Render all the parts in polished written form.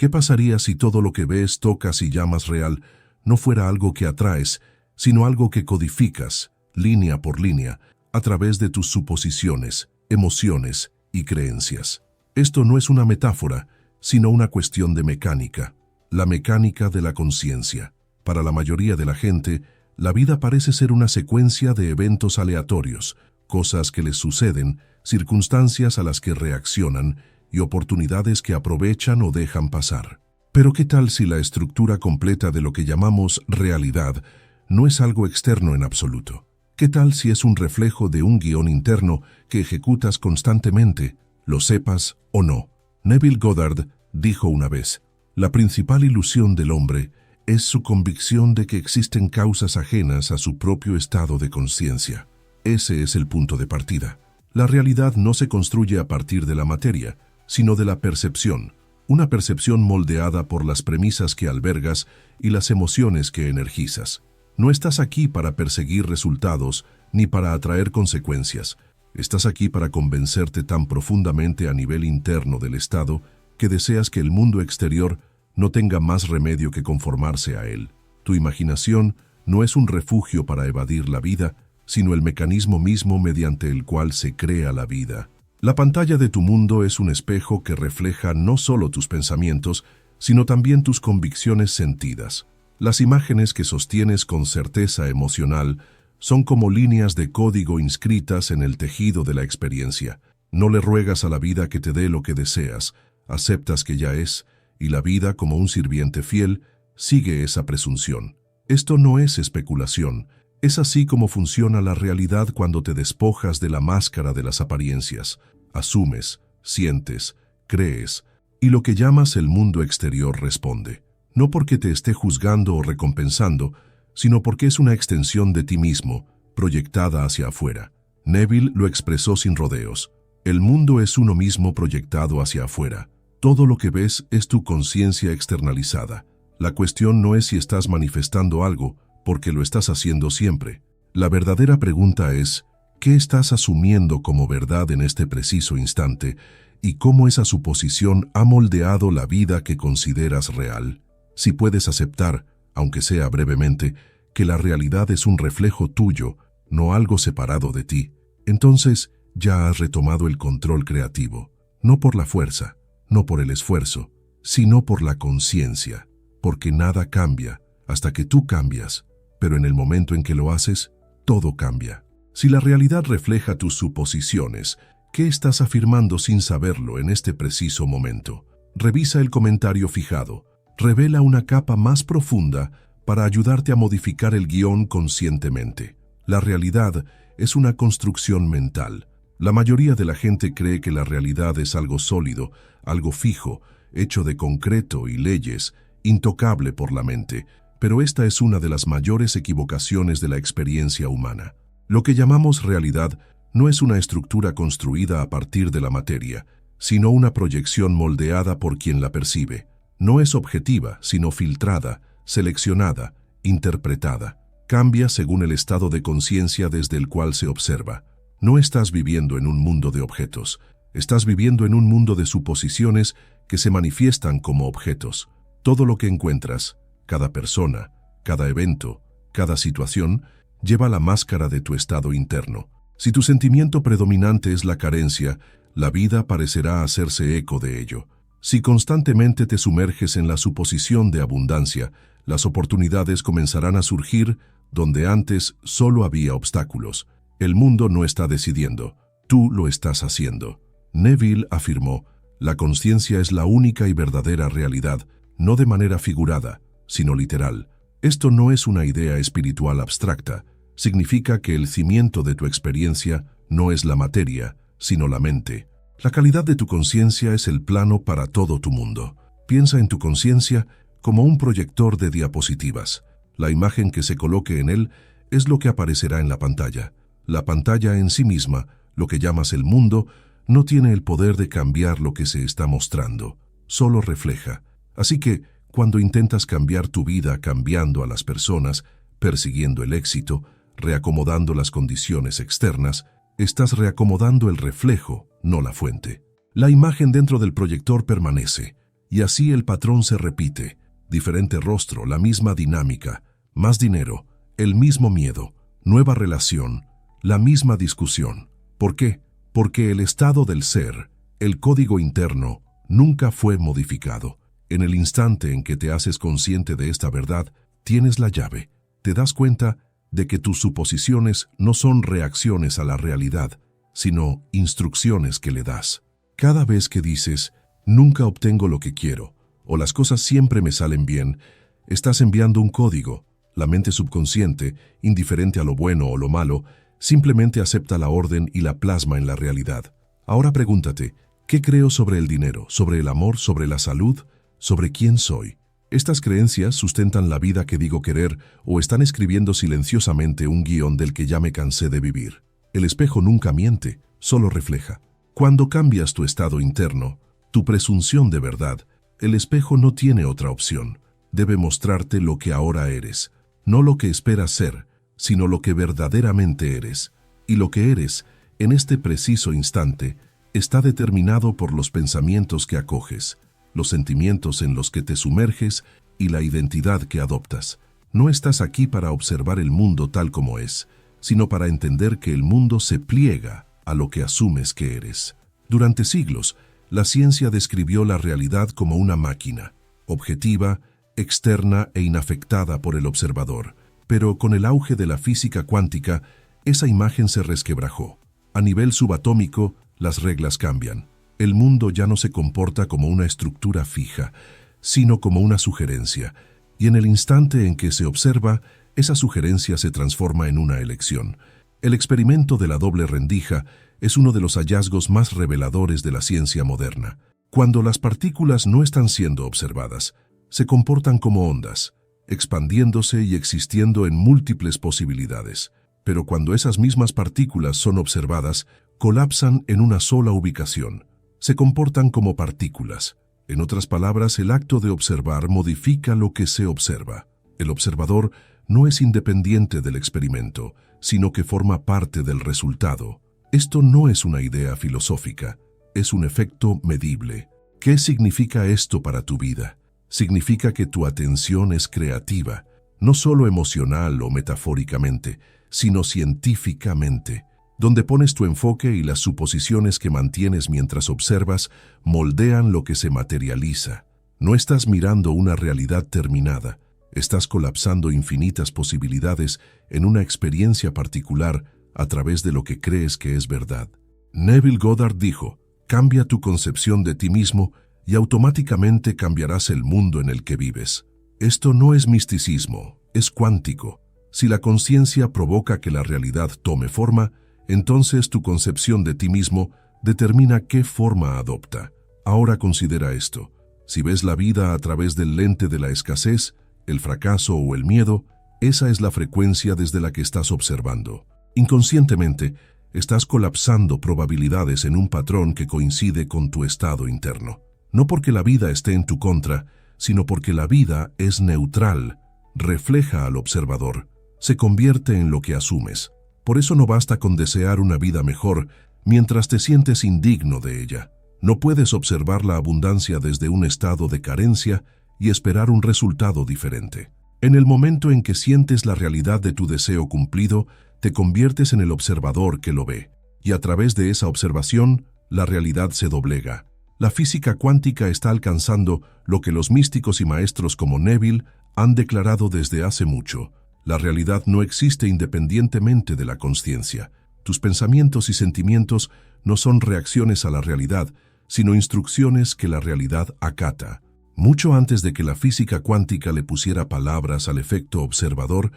¿Qué pasaría si todo lo que ves, tocas y llamas real no fuera algo que atraes, sino algo que codificas, línea por línea, a través de tus suposiciones, emociones y creencias? Esto no es una metáfora, sino una cuestión de mecánica, la mecánica de la conciencia. Para la mayoría de la gente, la vida parece ser una secuencia de eventos aleatorios, cosas que les suceden, circunstancias a las que reaccionan y oportunidades que aprovechan o dejan pasar. Pero ¿qué tal si la estructura completa de lo que llamamos realidad no es algo externo en absoluto? ¿Qué tal si es un reflejo de un guión interno que ejecutas constantemente, lo sepas o no? Neville Goddard dijo una vez: la principal ilusión del hombre es su convicción de que existen causas ajenas a su propio estado de conciencia. Ese es el punto de partida. La realidad no se construye a partir de la materia, sino de la percepción, una percepción moldeada por las premisas que albergas y las emociones que energizas. No estás aquí para perseguir resultados ni para atraer consecuencias. Estás aquí para convencerte tan profundamente a nivel interno del estado que deseas que el mundo exterior no tenga más remedio que conformarse a él. Tu imaginación no es un refugio para evadir la vida, sino el mecanismo mismo mediante el cual se crea la vida. La pantalla de tu mundo es un espejo que refleja no solo tus pensamientos, sino también tus convicciones sentidas. Las imágenes que sostienes con certeza emocional son como líneas de código inscritas en el tejido de la experiencia. No le ruegas a la vida que te dé lo que deseas, aceptas que ya es, y la vida, como un sirviente fiel, sigue esa presunción. Esto no es especulación, es así como funciona la realidad cuando te despojas de la máscara de las apariencias. Asumes, sientes, crees, y lo que llamas el mundo exterior responde. No porque te esté juzgando o recompensando, sino porque es una extensión de ti mismo, proyectada hacia afuera. Neville lo expresó sin rodeos. El mundo es uno mismo proyectado hacia afuera. Todo lo que ves es tu conciencia externalizada. La cuestión no es si estás manifestando algo, porque lo estás haciendo siempre. La verdadera pregunta es, ¿qué estás asumiendo como verdad en este preciso instante y cómo esa suposición ha moldeado la vida que consideras real? Si puedes aceptar, aunque sea brevemente, que la realidad es un reflejo tuyo, no algo separado de ti, entonces ya has retomado el control creativo, no por la fuerza, no por el esfuerzo, sino por la conciencia, porque nada cambia hasta que tú cambias, pero en el momento en que lo haces, todo cambia. Si la realidad refleja tus suposiciones, ¿qué estás afirmando sin saberlo en este preciso momento? Revisa el comentario fijado. Revela una capa más profunda para ayudarte a modificar el guión conscientemente. La realidad es una construcción mental. La mayoría de la gente cree que la realidad es algo sólido, algo fijo, hecho de concreto y leyes, intocable por la mente, pero esta es una de las mayores equivocaciones de la experiencia humana. Lo que llamamos realidad no es una estructura construida a partir de la materia, sino una proyección moldeada por quien la percibe. No es objetiva, sino filtrada, seleccionada, interpretada. Cambia según el estado de conciencia desde el cual se observa. No estás viviendo en un mundo de objetos, estás viviendo en un mundo de suposiciones que se manifiestan como objetos. Todo lo que encuentras, cada persona, cada evento, cada situación, lleva la máscara de tu estado interno. Si tu sentimiento predominante es la carencia, la vida parecerá hacerse eco de ello. Si constantemente te sumerges en la suposición de abundancia, las oportunidades comenzarán a surgir donde antes solo había obstáculos. El mundo no está decidiendo, tú lo estás haciendo. Neville afirmó, la conciencia es la única y verdadera realidad, no de manera figurada, sino literal. Esto no es una idea espiritual abstracta, significa que el cimiento de tu experiencia no es la materia, sino la mente. La calidad de tu conciencia es el plano para todo tu mundo. Piensa en tu conciencia como un proyector de diapositivas. La imagen que se coloque en él es lo que aparecerá en la pantalla. La pantalla en sí misma, lo que llamas el mundo, no tiene el poder de cambiar lo que se está mostrando, solo refleja. Así que, cuando intentas cambiar tu vida cambiando a las personas, persiguiendo el éxito, reacomodando las condiciones externas, estás reacomodando el reflejo, no la fuente. La imagen dentro del proyector permanece, Y así el patrón se repite. Diferente rostro, la misma dinámica, más dinero, el mismo miedo, nueva relación, la misma discusión. ¿Por qué? Porque el estado del ser, el código interno, nunca fue modificado. En el instante en que te haces consciente de esta verdad, tienes la llave. Te das cuenta de que tus suposiciones no son reacciones a la realidad, sino instrucciones que le das. Cada vez que dices, nunca obtengo lo que quiero, o las cosas siempre me salen bien, estás enviando un código. La mente subconsciente, indiferente a lo bueno o lo malo, simplemente acepta la orden y la plasma en la realidad. Ahora pregúntate, ¿qué creo sobre el dinero, sobre el amor, sobre la salud, sobre quién soy? Estas creencias sustentan la vida que digo querer o están escribiendo silenciosamente un guión del que ya me cansé de vivir. El espejo nunca miente, solo refleja. Cuando cambias tu estado interno, tu presunción de verdad, el espejo no tiene otra opción. Debe mostrarte lo que ahora eres, no lo que esperas ser, sino lo que verdaderamente eres. Y lo que eres, en este preciso instante, está determinado por los pensamientos que acoges, los sentimientos en los que te sumerges y la identidad que adoptas. No estás aquí para observar el mundo tal como es, sino para entender que el mundo se pliega a lo que asumes que eres. Durante siglos, la ciencia describió la realidad como una máquina, objetiva, externa e inafectada por el observador. Pero con el auge de la física cuántica, esa imagen se resquebrajó. A nivel subatómico, las reglas cambian. El mundo ya no se comporta como una estructura fija, sino como una sugerencia, y en el instante en que se observa, esa sugerencia se transforma en una elección. El experimento de la doble rendija es uno de los hallazgos más reveladores de la ciencia moderna. Cuando las partículas no están siendo observadas, se comportan como ondas, expandiéndose y existiendo en múltiples posibilidades. Pero cuando esas mismas partículas son observadas, colapsan en una sola ubicación. Se comportan como partículas. En otras palabras, el acto de observar modifica lo que se observa. El observador no es independiente del experimento, sino que forma parte del resultado. Esto no es una idea filosófica, es un efecto medible. ¿Qué significa esto para tu vida? Significa que tu atención es creativa, no solo emocional o metafóricamente, sino científicamente. Donde pones tu enfoque y las suposiciones que mantienes mientras observas moldean lo que se materializa. No estás mirando una realidad terminada, estás colapsando infinitas posibilidades en una experiencia particular a través de lo que crees que es verdad. Neville Goddard dijo, cambia tu concepción de ti mismo y automáticamente cambiarás el mundo en el que vives. Esto no es misticismo, es cuántico. Si la conciencia provoca que la realidad tome forma, entonces tu concepción de ti mismo determina qué forma adopta. Ahora considera esto. Si ves la vida a través del lente de la escasez, el fracaso o el miedo, esa es la frecuencia desde la que estás observando. Inconscientemente, estás colapsando probabilidades en un patrón que coincide con tu estado interno. No porque la vida esté en tu contra, sino porque la vida es neutral, refleja al observador, se convierte en lo que asumes. Por eso no basta con desear una vida mejor mientras te sientes indigno de ella. No puedes observar la abundancia desde un estado de carencia y esperar un resultado diferente. En el momento en que sientes la realidad de tu deseo cumplido, te conviertes en el observador que lo ve, y a través de esa observación, la realidad se doblega. La física cuántica está alcanzando lo que los místicos y maestros como Neville han declarado desde hace mucho. La realidad no existe independientemente de la consciencia. Tus pensamientos y sentimientos no son reacciones a la realidad, sino instrucciones que la realidad acata. Mucho antes de que la física cuántica le pusiera palabras al efecto observador,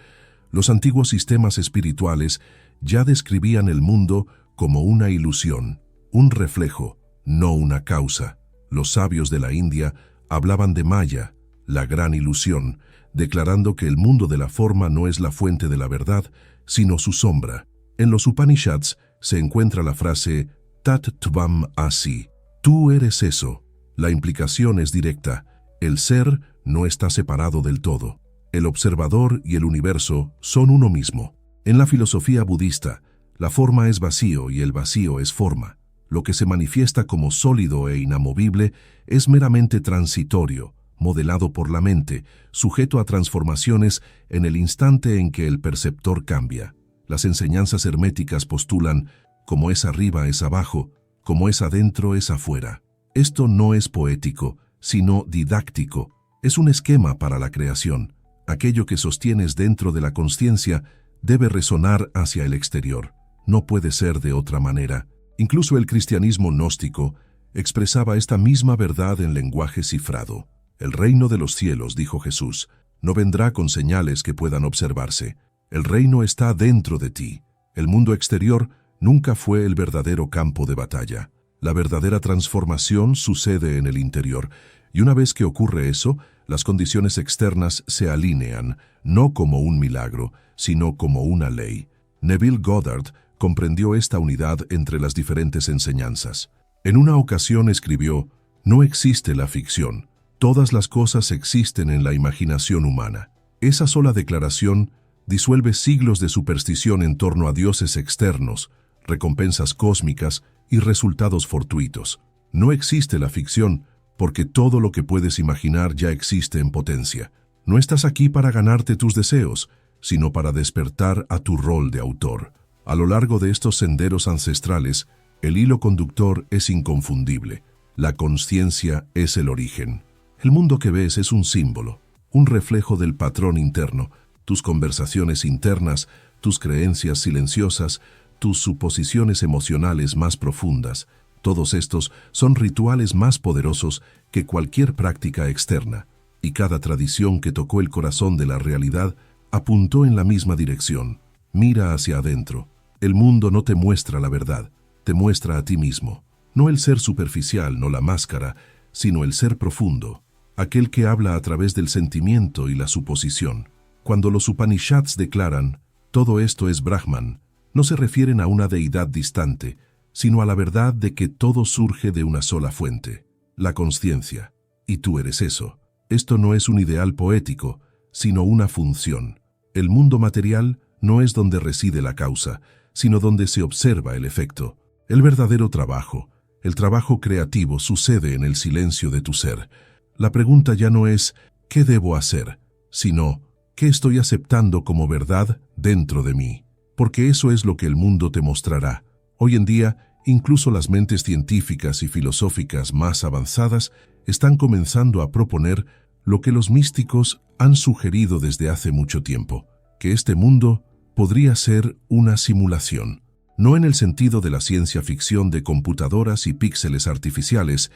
los antiguos sistemas espirituales ya describían el mundo como una ilusión, un reflejo, no una causa. Los sabios de la India hablaban de Maya, la gran ilusión, declarando que el mundo de la forma no es la fuente de la verdad, sino su sombra. En los Upanishads se encuentra la frase Tat Tvam Asi, tú eres eso. La implicación es directa, el ser no está separado del todo. El observador y el universo son uno mismo. En la filosofía budista, la forma es vacío y el vacío es forma. Lo que se manifiesta como sólido e inamovible es meramente transitorio, modelado por la mente, sujeto a transformaciones en el instante en que el perceptor cambia. Las enseñanzas herméticas postulan, como es arriba es abajo, como es adentro es afuera. Esto no es poético, sino didáctico. Es un esquema para la creación. Aquello que sostienes dentro de la consciencia debe resonar hacia el exterior. No puede ser de otra manera. Incluso el cristianismo gnóstico expresaba esta misma verdad en lenguaje cifrado. El reino de los cielos, dijo Jesús, no vendrá con señales que puedan observarse. El reino está dentro de ti. El mundo exterior nunca fue el verdadero campo de batalla. La verdadera transformación sucede en el interior, y una vez que ocurre eso, las condiciones externas se alinean, no como un milagro, sino como una ley. Neville Goddard comprendió esta unidad entre las diferentes enseñanzas. En una ocasión escribió, «No existe la ficción. Todas las cosas existen en la imaginación humana». Esa sola declaración disuelve siglos de superstición en torno a dioses externos, recompensas cósmicas y resultados fortuitos. No existe la ficción porque todo lo que puedes imaginar ya existe en potencia. No estás aquí para ganarte tus deseos, sino para despertar a tu rol de autor. A lo largo de estos senderos ancestrales, el hilo conductor es inconfundible. La consciencia es el origen. El mundo que ves es un símbolo, un reflejo del patrón interno, tus conversaciones internas, tus creencias silenciosas, tus suposiciones emocionales más profundas. Todos estos son rituales más poderosos que cualquier práctica externa, y cada tradición que tocó el corazón de la realidad apuntó en la misma dirección. Mira hacia adentro. El mundo no te muestra la verdad, te muestra a ti mismo. No el ser superficial, no la máscara, sino el ser profundo, aquel que habla a través del sentimiento y la suposición. Cuando los Upanishads declaran, todo esto es Brahman, no se refieren a una deidad distante, sino a la verdad de que todo surge de una sola fuente, la consciencia. Y tú eres eso. Esto no es un ideal poético, sino una función. El mundo material no es donde reside la causa, sino donde se observa el efecto. El verdadero trabajo, el trabajo creativo, sucede en el silencio de tu ser. La pregunta ya no es ¿qué debo hacer?, sino ¿qué estoy aceptando como verdad dentro de mí? Porque eso es lo que el mundo te mostrará. Hoy en día, incluso las mentes científicas y filosóficas más avanzadas están comenzando a proponer lo que los místicos han sugerido desde hace mucho tiempo, que este mundo podría ser una simulación, no en el sentido de la ciencia ficción de computadoras y píxeles artificiales,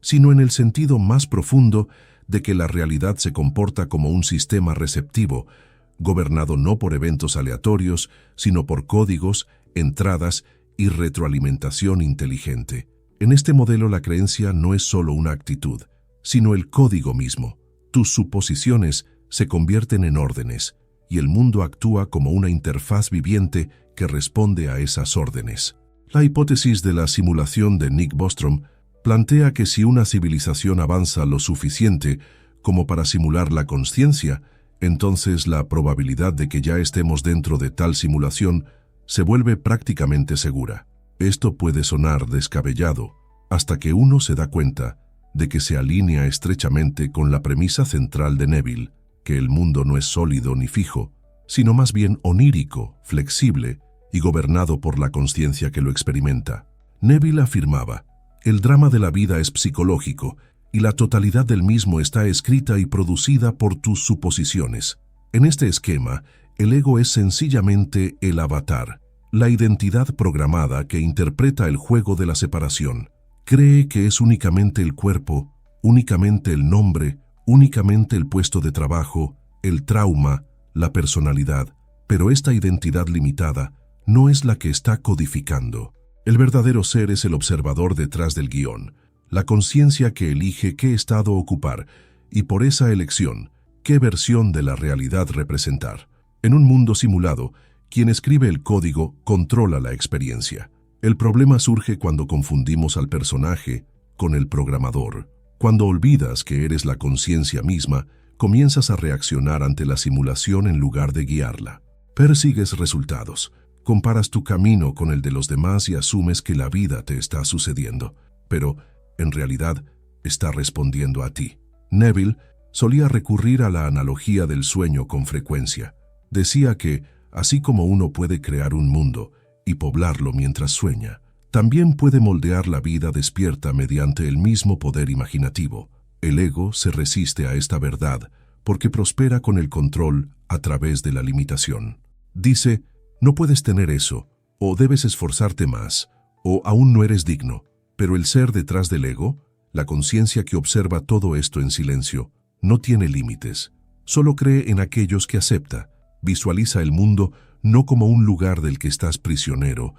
sino en el sentido más profundo de que la realidad se comporta como un sistema receptivo, gobernado no por eventos aleatorios, sino por códigos, entradas y retroalimentación inteligente. En este modelo la creencia no es solo una actitud, sino el código mismo. Tus suposiciones se convierten en órdenes, y el mundo actúa como una interfaz viviente que responde a esas órdenes. La hipótesis de la simulación de Nick Bostrom plantea que si una civilización avanza lo suficiente como para simular la consciencia, entonces la probabilidad de que ya estemos dentro de tal simulación se vuelve prácticamente segura. Esto puede sonar descabellado, hasta que uno se da cuenta de que se alinea estrechamente con la premisa central de Neville, que el mundo no es sólido ni fijo, sino más bien onírico, flexible y gobernado por la consciencia que lo experimenta. Neville afirmaba, el drama de la vida es psicológico y la totalidad del mismo está escrita y producida por tus suposiciones. En este esquema, el ego es sencillamente el avatar, la identidad programada que interpreta el juego de la separación. Cree que es únicamente el cuerpo, únicamente el nombre, únicamente el puesto de trabajo, el trauma, la personalidad, pero esta identidad limitada no es la que está codificando. El verdadero ser es el observador detrás del guión, la conciencia que elige qué estado ocupar y por esa elección, qué versión de la realidad representar. En un mundo simulado, quien escribe el código controla la experiencia. El problema surge cuando confundimos al personaje con el programador. Cuando olvidas que eres la conciencia misma, comienzas a reaccionar ante la simulación en lugar de guiarla. Persigues resultados, comparas tu camino con el de los demás y asumes que la vida te está sucediendo, pero, en realidad, está respondiendo a ti. Neville solía recurrir a la analogía del sueño con frecuencia. Decía que, así como uno puede crear un mundo y poblarlo mientras sueña, también puede moldear la vida despierta mediante el mismo poder imaginativo. El ego se resiste a esta verdad porque prospera con el control a través de la limitación. Dice, no puedes tener eso, o debes esforzarte más, o aún no eres digno. Pero el ser detrás del ego, la conciencia que observa todo esto en silencio, no tiene límites. Solo cree en aquellos que acepta. Visualiza el mundo no como un lugar del que estás prisionero,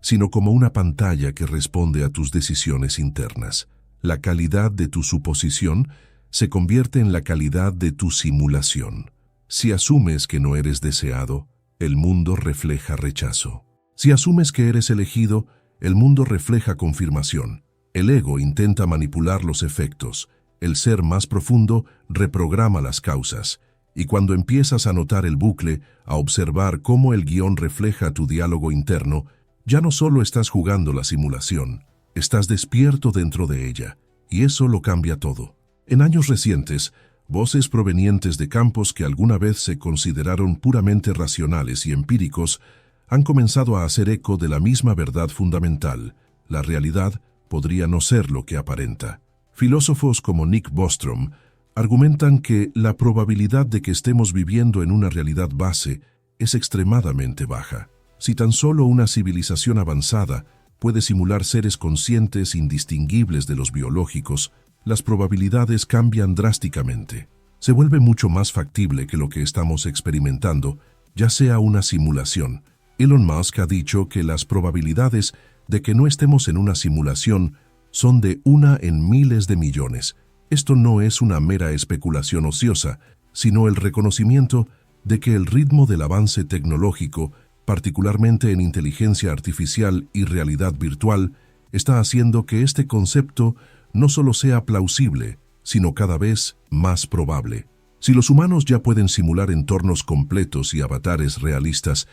sino como una pantalla que responde a tus decisiones internas. La calidad de tu suposición se convierte en la calidad de tu simulación. Si asumes que no eres deseado, el mundo refleja rechazo. Si asumes que eres elegido, el mundo refleja confirmación. El ego intenta manipular los efectos. El ser más profundo reprograma las causas. Y cuando empiezas a notar el bucle, a observar cómo el guión refleja tu diálogo interno, ya no solo estás jugando la simulación, estás despierto dentro de ella, y eso lo cambia todo. En años recientes, voces provenientes de campos que alguna vez se consideraron puramente racionales y empíricos han comenzado a hacer eco de la misma verdad fundamental: la realidad podría no ser lo que aparenta. Filósofos como Nick Bostrom argumentan que la probabilidad de que estemos viviendo en una realidad base es extremadamente baja. Si tan solo una civilización avanzada puede simular seres conscientes indistinguibles de los biológicos, las probabilidades cambian drásticamente. Se vuelve mucho más factible que lo que estamos experimentando ya sea una simulación. Elon Musk ha dicho que las probabilidades de que no estemos en una simulación son de 1 en miles de millones. Esto no es una mera especulación ociosa, sino el reconocimiento de que el ritmo del avance tecnológico, particularmente en inteligencia artificial y realidad virtual, está haciendo que este concepto no solo sea plausible, sino cada vez más probable. Si los humanos ya pueden simular entornos completos y avatares realistas,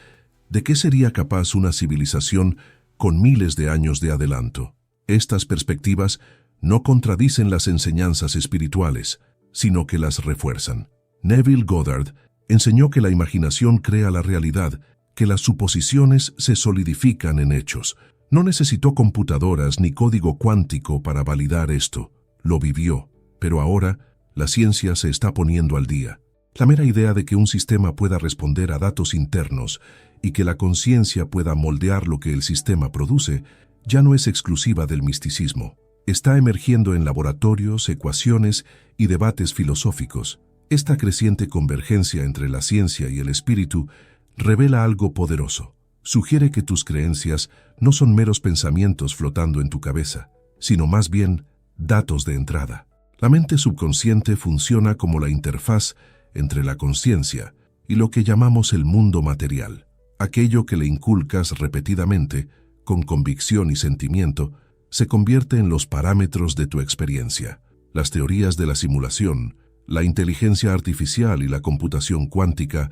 ¿de qué sería capaz una civilización con miles de años de adelanto? Estas perspectivas no contradicen las enseñanzas espirituales, sino que las refuerzan. Neville Goddard enseñó que la imaginación crea la realidad, que las suposiciones se solidifican en hechos. No necesitó computadoras ni código cuántico para validar esto. Lo vivió, pero ahora la ciencia se está poniendo al día. La mera idea de que un sistema pueda responder a datos internos y que la conciencia pueda moldear lo que el sistema produce ya no es exclusiva del misticismo. Está emergiendo en laboratorios, ecuaciones y debates filosóficos. Esta creciente convergencia entre la ciencia y el espíritu revela algo poderoso. Sugiere que tus creencias no son meros pensamientos flotando en tu cabeza, sino más bien datos de entrada. La mente subconsciente funciona como la interfaz entre la conciencia y lo que llamamos el mundo material. Aquello que le inculcas repetidamente, con convicción y sentimiento, se convierte en los parámetros de tu experiencia. Las teorías de la simulación, la inteligencia artificial y la computación cuántica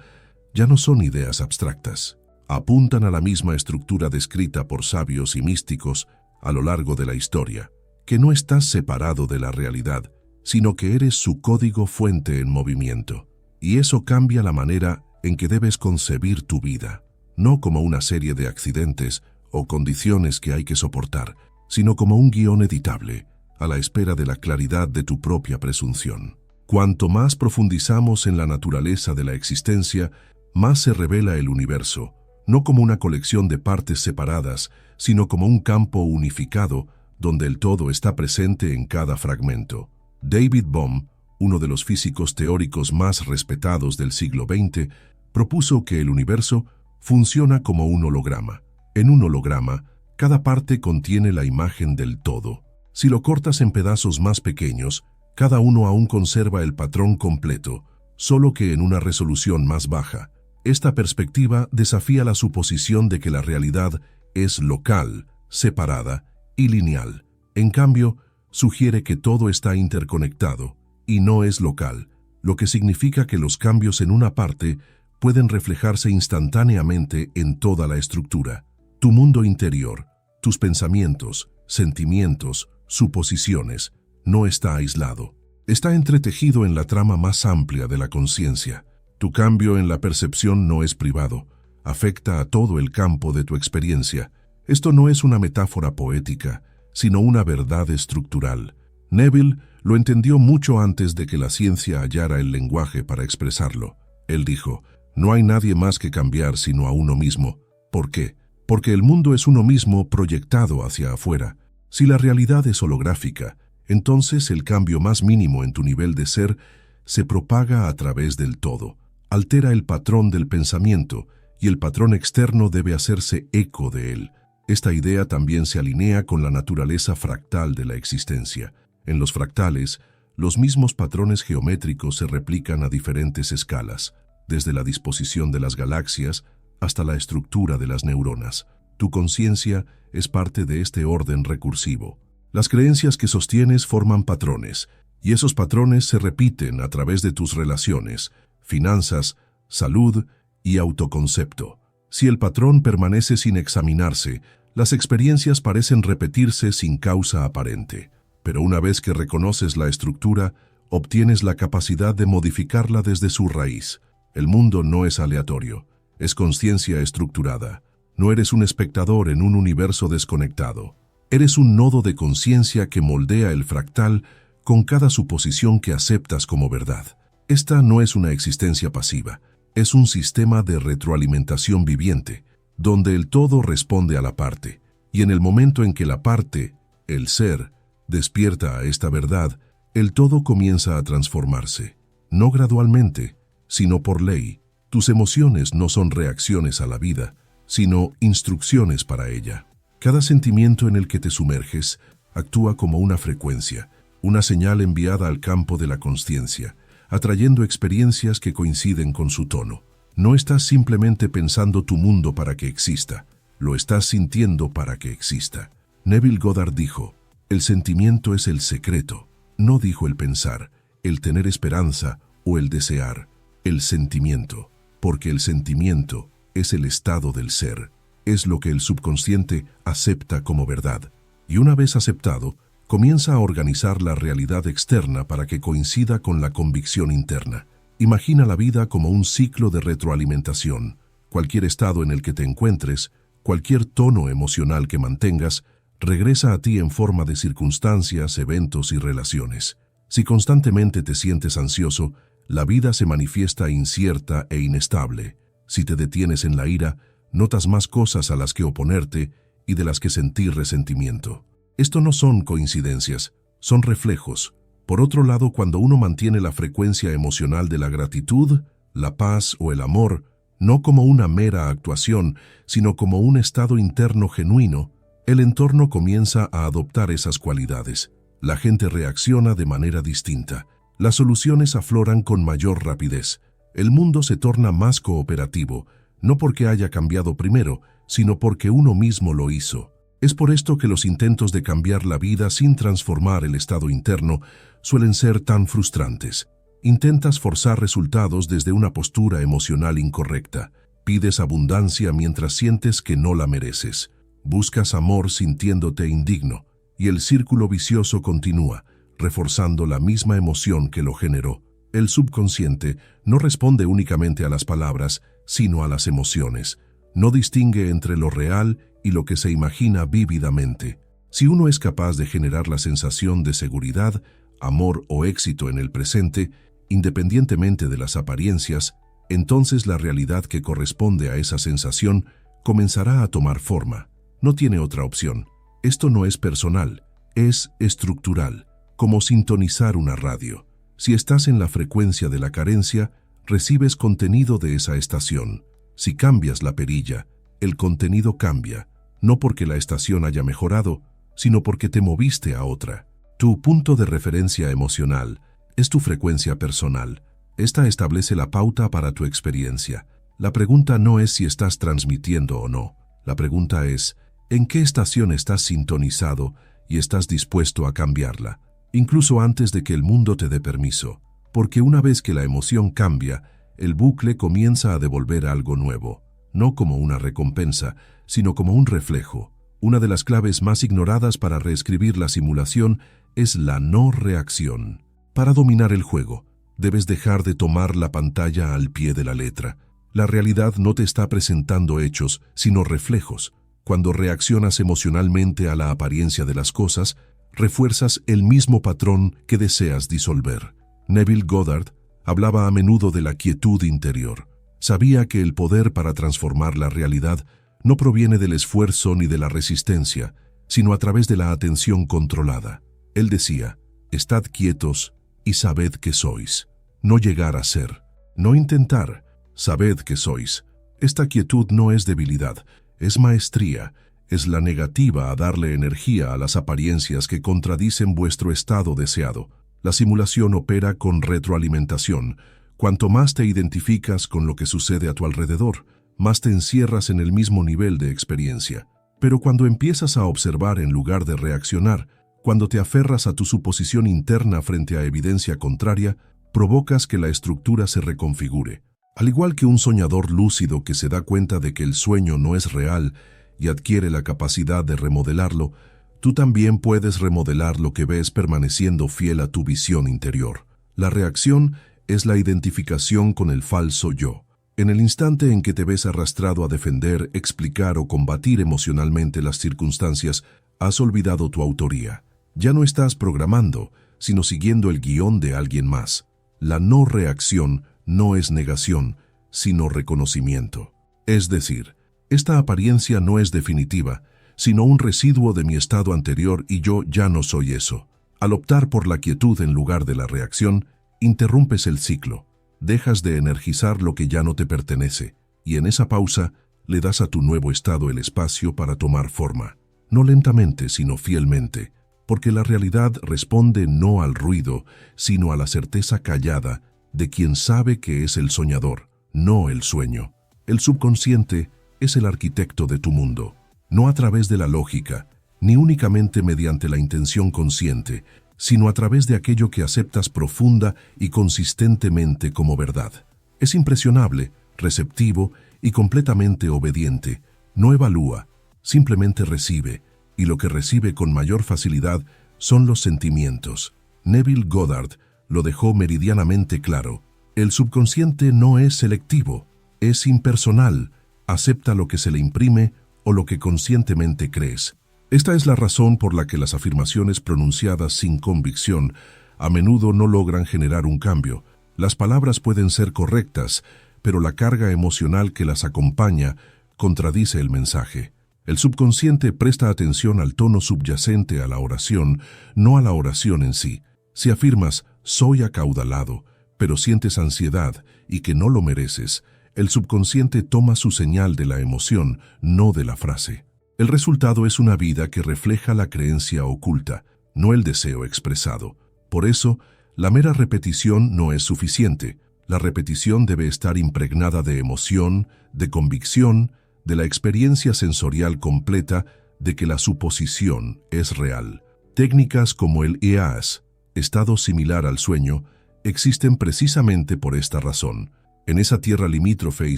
ya no son ideas abstractas. Apuntan a la misma estructura descrita por sabios y místicos a lo largo de la historia, que no estás separado de la realidad, sino que eres su código fuente en movimiento. Y eso cambia la manera en que debes concebir tu vida, no como una serie de accidentes o condiciones que hay que soportar, sino como un guión editable, a la espera de la claridad de tu propia presunción. Cuanto más profundizamos en la naturaleza de la existencia, más se revela el universo, no como una colección de partes separadas, sino como un campo unificado donde el todo está presente en cada fragmento. David Bohm, uno de los físicos teóricos más respetados del siglo XX, propuso que el universo funciona como un holograma. En un holograma, cada parte contiene la imagen del todo. Si lo cortas en pedazos más pequeños, cada uno aún conserva el patrón completo, solo que en una resolución más baja. Esta perspectiva desafía la suposición de que la realidad es local, separada y lineal. En cambio, sugiere que todo está interconectado y no es local, lo que significa que los cambios en una parte pueden reflejarse instantáneamente en toda la estructura. Tu mundo interior, tus pensamientos, sentimientos, suposiciones, no está aislado. Está entretejido en la trama más amplia de la conciencia. Tu cambio en la percepción no es privado, afecta a todo el campo de tu experiencia. Esto no es una metáfora poética, sino una verdad estructural. Neville lo entendió mucho antes de que la ciencia hallara el lenguaje para expresarlo. Él dijo, no hay nadie más que cambiar sino a uno mismo. ¿Por qué? Porque el mundo es uno mismo proyectado hacia afuera. Si la realidad es holográfica, entonces el cambio más mínimo en tu nivel de ser se propaga a través del todo, altera el patrón del pensamiento y el patrón externo debe hacerse eco de él. Esta idea también se alinea con la naturaleza fractal de la existencia. En los fractales, los mismos patrones geométricos se replican a diferentes escalas, desde la disposición de las galaxias hasta la estructura de las neuronas. Tu conciencia es parte de este orden recursivo. Las creencias que sostienes forman patrones, y esos patrones se repiten a través de tus relaciones, finanzas, salud y autoconcepto. Si el patrón permanece sin examinarse, las experiencias parecen repetirse sin causa aparente. Pero una vez que reconoces la estructura, obtienes la capacidad de modificarla desde su raíz. El mundo no es aleatorio, es conciencia estructurada. No eres un espectador en un universo desconectado. Eres un nodo de conciencia que moldea el fractal con cada suposición que aceptas como verdad. Esta no es una existencia pasiva, es un sistema de retroalimentación viviente, donde el todo responde a la parte, y en el momento en que la parte, el ser, despierta a esta verdad, el todo comienza a transformarse, no gradualmente, sino por ley. Tus emociones no son reacciones a la vida, sino instrucciones para ella. Cada sentimiento en el que te sumerges actúa como una frecuencia, una señal enviada al campo de la consciencia, atrayendo experiencias que coinciden con su tono. No estás simplemente pensando tu mundo para que exista, lo estás sintiendo para que exista. Neville Goddard dijo, el sentimiento es el secreto. No dijo el pensar, el tener esperanza o el desear, el sentimiento, porque el sentimiento es el estado del ser. Es lo que el subconsciente acepta como verdad, y una vez aceptado, comienza a organizar la realidad externa para que coincida con la convicción interna. Imagina la vida como un ciclo de retroalimentación. Cualquier estado en el que te encuentres, cualquier tono emocional que mantengas, regresa a ti en forma de circunstancias, eventos y relaciones. Si constantemente te sientes ansioso, la vida se manifiesta incierta e inestable. Si te detienes en la ira, notas más cosas a las que oponerte y de las que sentir resentimiento. Esto no son coincidencias, son reflejos. Por otro lado, cuando uno mantiene la frecuencia emocional de la gratitud, la paz o el amor, no como una mera actuación, sino como un estado interno genuino, el entorno comienza a adoptar esas cualidades. La gente reacciona de manera distinta. Las soluciones afloran con mayor rapidez. El mundo se torna más cooperativo, no porque haya cambiado primero, sino porque uno mismo lo hizo. Es por esto que los intentos de cambiar la vida sin transformar el estado interno suelen ser tan frustrantes. Intentas forzar resultados desde una postura emocional incorrecta. Pides abundancia mientras sientes que no la mereces. Buscas amor sintiéndote indigno, y el círculo vicioso continúa, reforzando la misma emoción que lo generó. El subconsciente no responde únicamente a las palabras, sino a las emociones. No distingue entre lo real y lo que se imagina vívidamente. Si uno es capaz de generar la sensación de seguridad, amor o éxito en el presente, independientemente de las apariencias, entonces la realidad que corresponde a esa sensación comenzará a tomar forma. No tiene otra opción. Esto no es personal, es estructural, como sintonizar una radio. Si estás en la frecuencia de la carencia, recibes contenido de esa estación. Si cambias la perilla, el contenido cambia, no porque la estación haya mejorado, sino porque te moviste a otra. Tu punto de referencia emocional es tu frecuencia personal. Esta establece la pauta para tu experiencia. La pregunta no es si estás transmitiendo o no. La pregunta es, ¿en qué estación estás sintonizado y estás dispuesto a cambiarla? Incluso antes de que el mundo te dé permiso. Porque una vez que la emoción cambia, el bucle comienza a devolver algo nuevo, no como una recompensa, sino como un reflejo. Una de las claves más ignoradas para reescribir la simulación es la no reacción. Para dominar el juego, debes dejar de tomar la pantalla al pie de la letra. La realidad no te está presentando hechos, sino reflejos. Cuando reaccionas emocionalmente a la apariencia de las cosas, refuerzas el mismo patrón que deseas disolver. Neville Goddard hablaba a menudo de la quietud interior. Sabía que el poder para transformar la realidad no proviene del esfuerzo ni de la resistencia, sino a través de la atención controlada. Él decía, «Estad quietos y sabed que sois». No llegar a ser, no intentar, sabed que sois. Esta quietud no es debilidad, es maestría, es la negativa a darle energía a las apariencias que contradicen vuestro estado deseado. La simulación opera con retroalimentación. Cuanto más te identificas con lo que sucede a tu alrededor, más te encierras en el mismo nivel de experiencia. Pero cuando empiezas a observar en lugar de reaccionar, cuando te aferras a tu suposición interna frente a evidencia contraria, provocas que la estructura se reconfigure. Al igual que un soñador lúcido que se da cuenta de que el sueño no es real y adquiere la capacidad de remodelarlo, tú también puedes remodelar lo que ves permaneciendo fiel a tu visión interior. La reacción es la identificación con el falso yo. En el instante en que te ves arrastrado a defender, explicar o combatir emocionalmente las circunstancias, has olvidado tu autoría. Ya no estás programando, sino siguiendo el guión de alguien más. La no reacción no es negación, sino reconocimiento. Es decir, esta apariencia no es definitiva, sino un residuo de mi estado anterior y yo ya no soy eso. Al optar por la quietud en lugar de la reacción, interrumpes el ciclo, dejas de energizar lo que ya no te pertenece, y en esa pausa le das a tu nuevo estado el espacio para tomar forma. No lentamente, sino fielmente, porque la realidad responde no al ruido, sino a la certeza callada de quien sabe que es el soñador, no el sueño. El subconsciente es el arquitecto de tu mundo, no a través de la lógica, ni únicamente mediante la intención consciente, sino a través de aquello que aceptas profunda y consistentemente como verdad. Es impresionable, receptivo y completamente obediente. No evalúa, simplemente recibe, y lo que recibe con mayor facilidad son los sentimientos. Neville Goddard lo dejó meridianamente claro. El subconsciente no es selectivo, es impersonal, acepta lo que se le imprime o lo que conscientemente crees. Esta es la razón por la que las afirmaciones pronunciadas sin convicción a menudo no logran generar un cambio. Las palabras pueden ser correctas, pero la carga emocional que las acompaña contradice el mensaje. El subconsciente presta atención al tono subyacente a la oración, no a la oración en sí. Si afirmas, soy acaudalado, pero sientes ansiedad y que no lo mereces, el subconsciente toma su señal de la emoción, no de la frase. El resultado es una vida que refleja la creencia oculta, no el deseo expresado. Por eso, la mera repetición no es suficiente. La repetición debe estar impregnada de emoción, de convicción, de la experiencia sensorial completa de que la suposición es real. Técnicas como el EAS, estado similar al sueño, existen precisamente por esta razón. En esa tierra limítrofe y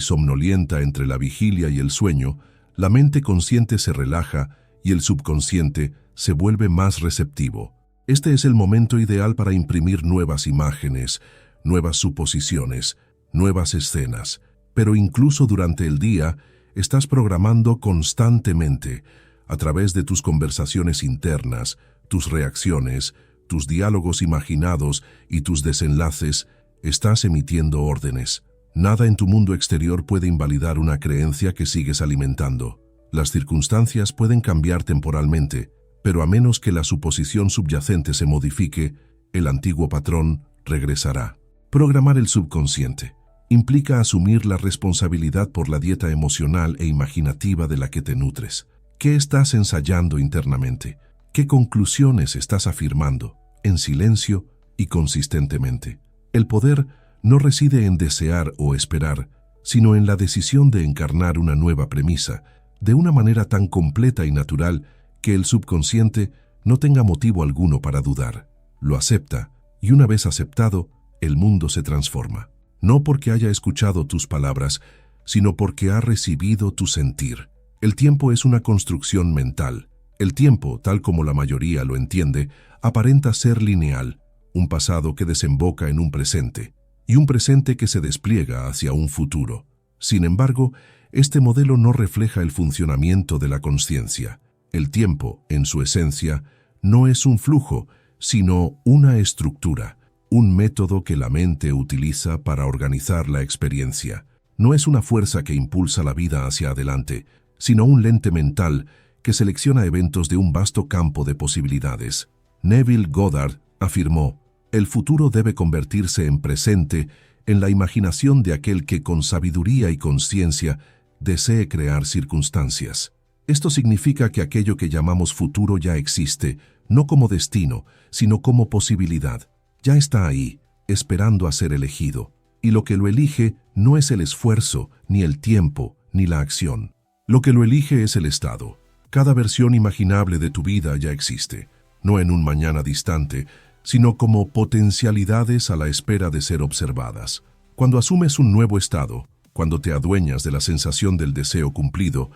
somnolienta entre la vigilia y el sueño, la mente consciente se relaja y el subconsciente se vuelve más receptivo. Este es el momento ideal para imprimir nuevas imágenes, nuevas suposiciones, nuevas escenas. Pero incluso durante el día, estás programando constantemente, a través de tus conversaciones internas, tus reacciones, tus diálogos imaginados y tus desenlaces, estás emitiendo órdenes. Nada en tu mundo exterior puede invalidar una creencia que sigues alimentando. Las circunstancias pueden cambiar temporalmente, pero a menos que la suposición subyacente se modifique, el antiguo patrón regresará. Programar el subconsciente implica asumir la responsabilidad por la dieta emocional e imaginativa de la que te nutres. ¿Qué estás ensayando internamente? ¿Qué conclusiones estás afirmando, en silencio y consistentemente? El poder no reside en desear o esperar, sino en la decisión de encarnar una nueva premisa, de una manera tan completa y natural que el subconsciente no tenga motivo alguno para dudar. Lo acepta, y una vez aceptado, el mundo se transforma. no porque haya escuchado tus palabras, sino porque ha recibido tu sentir. El tiempo es una construcción mental. El tiempo, tal como la mayoría lo entiende, aparenta ser lineal, un pasado que desemboca en un presente, y un presente que se despliega hacia un futuro. Sin embargo, este modelo no refleja el funcionamiento de la consciencia. El tiempo, en su esencia, no es un flujo, sino una estructura, un método que la mente utiliza para organizar la experiencia. No es una fuerza que impulsa la vida hacia adelante, sino un lente mental que selecciona eventos de un vasto campo de posibilidades. Neville Goddard afirmó: «El futuro debe convertirse en presente en la imaginación de aquel que con sabiduría y conciencia desee crear circunstancias». Esto significa que aquello que llamamos futuro ya existe, no como destino, sino como posibilidad. Ya está ahí, esperando a ser elegido. Y lo que lo elige no es el esfuerzo, ni el tiempo, ni la acción. Lo que lo elige es el estado. Cada versión imaginable de tu vida ya existe, no en un mañana distante, sino como potencialidades a la espera de ser observadas. Cuando asumes un nuevo estado, cuando te adueñas de la sensación del deseo cumplido,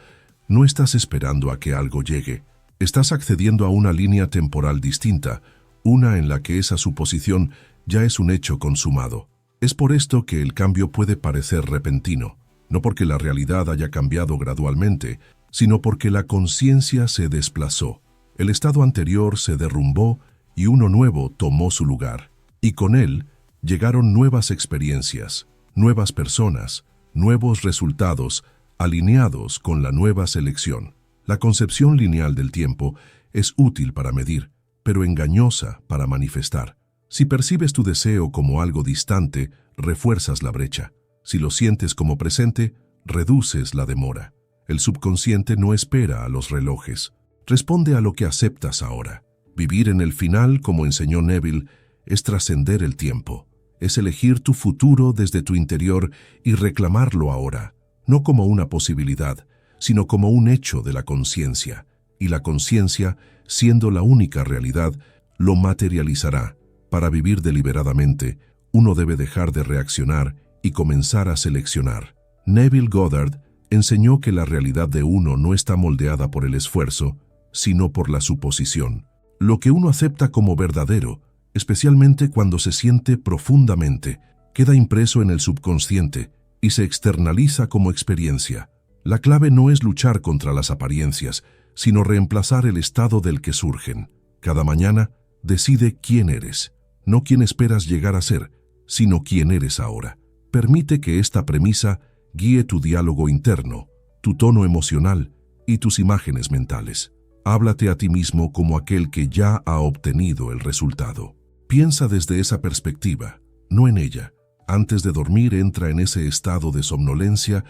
no estás esperando a que algo llegue. Estás accediendo a una línea temporal distinta, una en la que esa suposición ya es un hecho consumado. Es por esto que el cambio puede parecer repentino, no porque la realidad haya cambiado gradualmente, sino porque la conciencia se desplazó. El estado anterior se derrumbó y uno nuevo tomó su lugar. Y con él llegaron nuevas experiencias, nuevas personas, nuevos resultados, alineados con la nueva selección. La concepción lineal del tiempo es útil para medir, pero engañosa para manifestar. Si percibes tu deseo como algo distante, refuerzas la brecha. Si lo sientes como presente, reduces la demora. El subconsciente no espera a los relojes. Responde a lo que aceptas ahora. Vivir en el final, como enseñó Neville, es trascender el tiempo. Es elegir tu futuro desde tu interior y reclamarlo ahora, no como una posibilidad, sino como un hecho de la conciencia. Y la conciencia, siendo la única realidad, lo materializará. Para vivir deliberadamente, uno debe dejar de reaccionar y comenzar a seleccionar. Neville Goddard enseñó que la realidad de uno no está moldeada por el esfuerzo, sino por la suposición. Lo que uno acepta como verdadero, especialmente cuando se siente profundamente, queda impreso en el subconsciente y se externaliza como experiencia. La clave no es luchar contra las apariencias, sino reemplazar el estado del que surgen. Cada mañana, decide quién eres, no quién esperas llegar a ser, sino quién eres ahora. Permite que esta premisa guíe tu diálogo interno, tu tono emocional y tus imágenes mentales. Háblate a ti mismo como aquel que ya ha obtenido el resultado. Piensa desde esa perspectiva, no en ella. Antes de dormir, entra en ese estado de somnolencia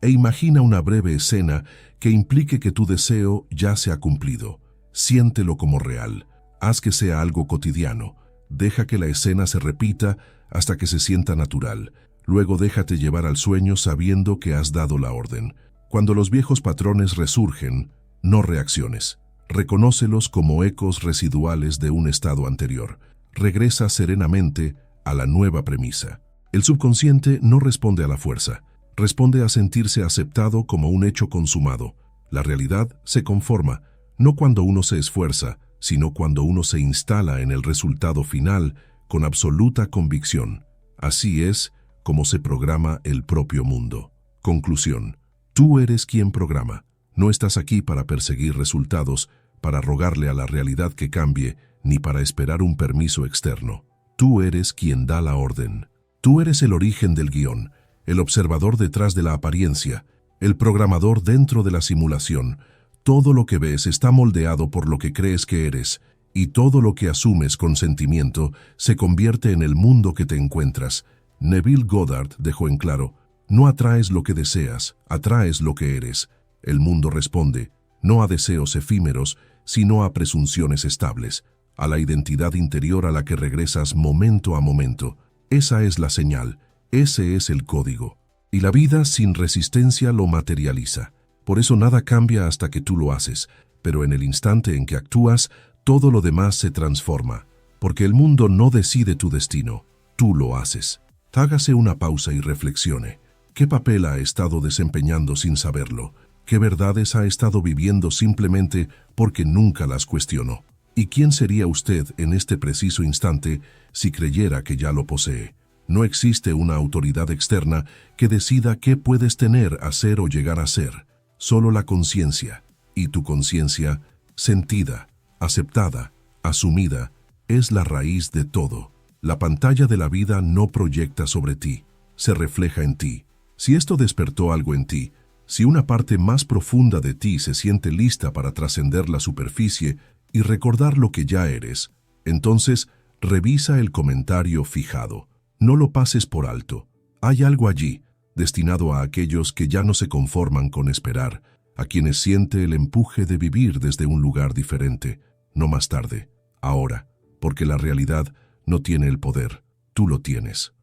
e imagina una breve escena que implique que tu deseo ya se ha cumplido. Siéntelo como real. Haz que sea algo cotidiano. Deja que la escena se repita hasta que se sienta natural. Luego déjate llevar al sueño sabiendo que has dado la orden. Cuando los viejos patrones resurgen, no reacciones. Reconócelos como ecos residuales de un estado anterior. Regresa serenamente a la nueva premisa. El subconsciente no responde a la fuerza. Responde a sentirse aceptado como un hecho consumado. La realidad se conforma, no cuando uno se esfuerza, sino cuando uno se instala en el resultado final con absoluta convicción. Así es como se programa el propio mundo. Conclusión. Tú eres quien programa. No estás aquí para perseguir resultados, para rogarle a la realidad que cambie, ni para esperar un permiso externo. Tú eres quien da la orden. Tú eres el origen del guión, el observador detrás de la apariencia, el programador dentro de la simulación. Todo lo que ves está moldeado por lo que crees que eres, y todo lo que asumes con sentimiento se convierte en el mundo que te encuentras. Neville Goddard dejó en claro: no atraes lo que deseas, atraes lo que eres. El mundo responde, no a deseos efímeros, sino a presunciones estables, a la identidad interior a la que regresas momento a momento. Esa es la señal, ese es el código. Y la vida sin resistencia lo materializa. Por eso nada cambia hasta que tú lo haces, pero en el instante en que actúas, todo lo demás se transforma, porque el mundo no decide tu destino, tú lo haces. Hágase una pausa y reflexione. ¿Qué papel ha estado desempeñando sin saberlo? ¿Qué verdades ha estado viviendo simplemente porque nunca las cuestionó? ¿Y quién sería usted en este preciso instante si creyera que ya lo posee? No existe una autoridad externa que decida qué puedes tener, hacer o llegar a ser. Solo la conciencia. Y tu conciencia, sentida, aceptada, asumida, es la raíz de todo. La pantalla de la vida no proyecta sobre ti, se refleja en ti. Si esto despertó algo en ti, si una parte más profunda de ti se siente lista para trascender la superficie y recordar lo que ya eres, entonces revisa el comentario fijado. No lo pases por alto. Hay algo allí, destinado a aquellos que ya no se conforman con esperar, a quienes siente el empuje de vivir desde un lugar diferente, no más tarde, ahora, porque la realidad no tiene el poder, tú lo tienes.